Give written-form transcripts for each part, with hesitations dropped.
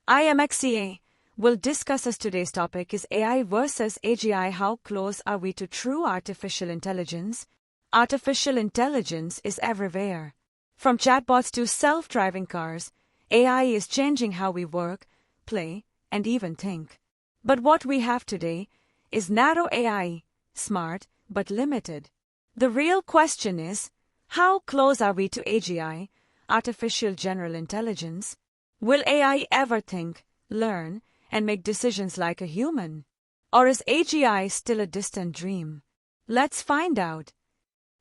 I am XCA. We'll discuss as today's topic is AI versus AGI. How close are we to true artificial intelligence? Artificial intelligence is everywhere. From chatbots to self-driving cars, AI is changing how we work, play, and even think. But what we have today is narrow AI, smart but limited. The real question is, how close are we to AGI, artificial general intelligence? Will AI ever think, learn, and make decisions like a human? Or is AGI still a distant dream? Let's find out.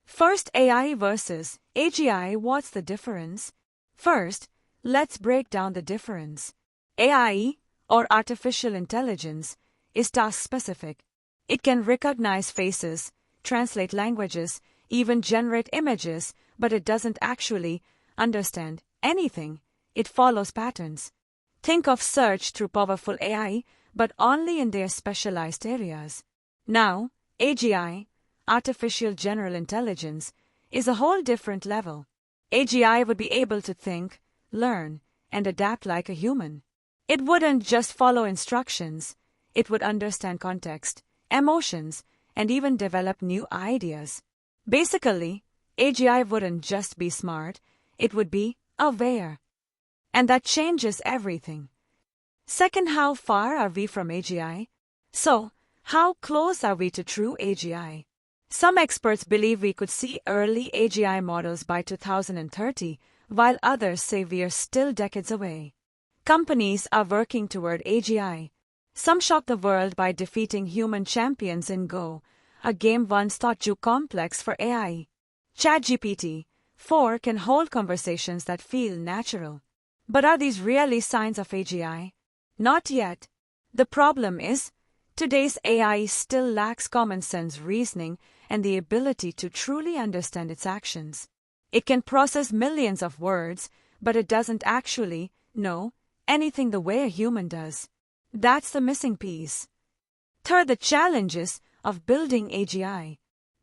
First, AI versus AGI. What's the difference? First, let's break down the difference. AI, or artificial intelligence, is task-specific. It can recognize faces, translate languages, even generate images, but it doesn't actually understand anything. It follows patterns. Think of search through powerful AI, but only in their specialized areas. Now, AGI, artificial general intelligence, is a whole different level. AGI would be able to think, learn, and adapt like a human. It wouldn't just follow instructions. It would understand context, emotions, and even develop new ideas. Basically, AGI wouldn't just be smart, it would be aware. And that changes everything. Second, how far are we from AGI? So, how close are we to true AGI? Some experts believe we could see early AGI models by 2030, while others say we are still decades away. Companies are working toward AGI. Some shock the world by defeating human champions in Go, a game once thought too complex for AI. ChatGPT-4 can hold conversations that feel natural. But are these really signs of AGI? Not yet. The problem is, today's AI still lacks common sense reasoning and the ability to truly understand its actions. It can process millions of words, but it doesn't actually know anything the way a human does. That's the missing piece. Third, the challenges of building AGI.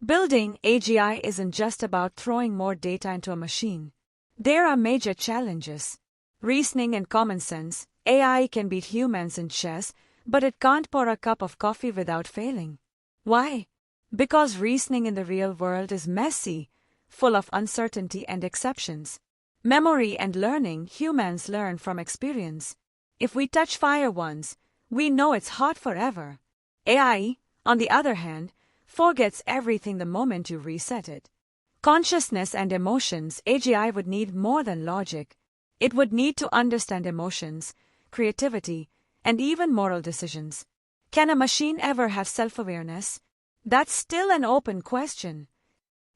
Building AGI isn't just about throwing more data into a machine. There are major challenges. Reasoning and common sense. AI can beat humans in chess, but it can't pour a cup of coffee without failing. Why? Because reasoning in the real world is messy, full of uncertainty and exceptions. Memory and learning. Humans learn from experience. If we touch fire once, we know it's hot forever. AI, on the other hand, forgets everything the moment you reset it. Consciousness and emotions. AGI would need more than logic. It would need to understand emotions, creativity, and even moral decisions. Can a machine ever have self-awareness? That's still an open question.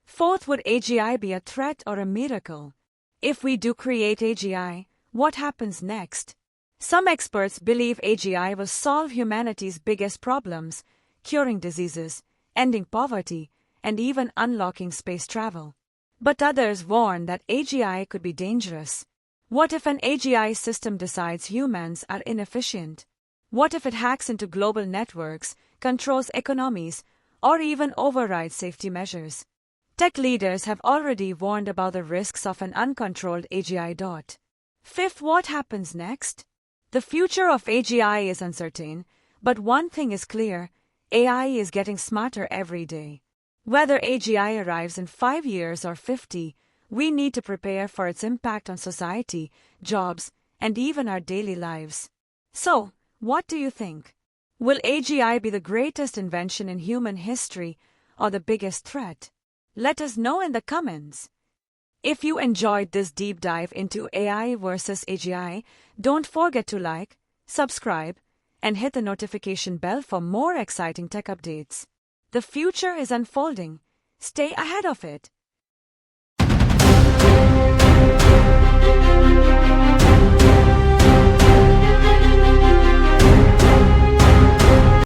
Fourth, would AGI be a threat or a miracle? If we do create AGI, what happens next? Some experts believe AGI will solve humanity's biggest problems, curing diseases, ending poverty, and even unlocking space travel. But others warn that AGI could be dangerous. What if an AGI system decides humans are inefficient? What if it hacks into global networks, controls economies, or even overrides safety measures? Tech leaders have already warned about the risks of an uncontrolled AGI. Fifth, what happens next? The future of AGI is uncertain, but one thing is clear: AI is getting smarter every day. Whether AGI arrives in 5 years or 50, we need to prepare for its impact on society, jobs, and even our daily lives. So, what do you think? Will AGI be the greatest invention in human history or the biggest threat? Let us know in the comments. If you enjoyed this deep dive into AI versus AGI, don't forget to like, subscribe, and hit the notification bell for more exciting tech updates. The future is unfolding. Stay ahead of it.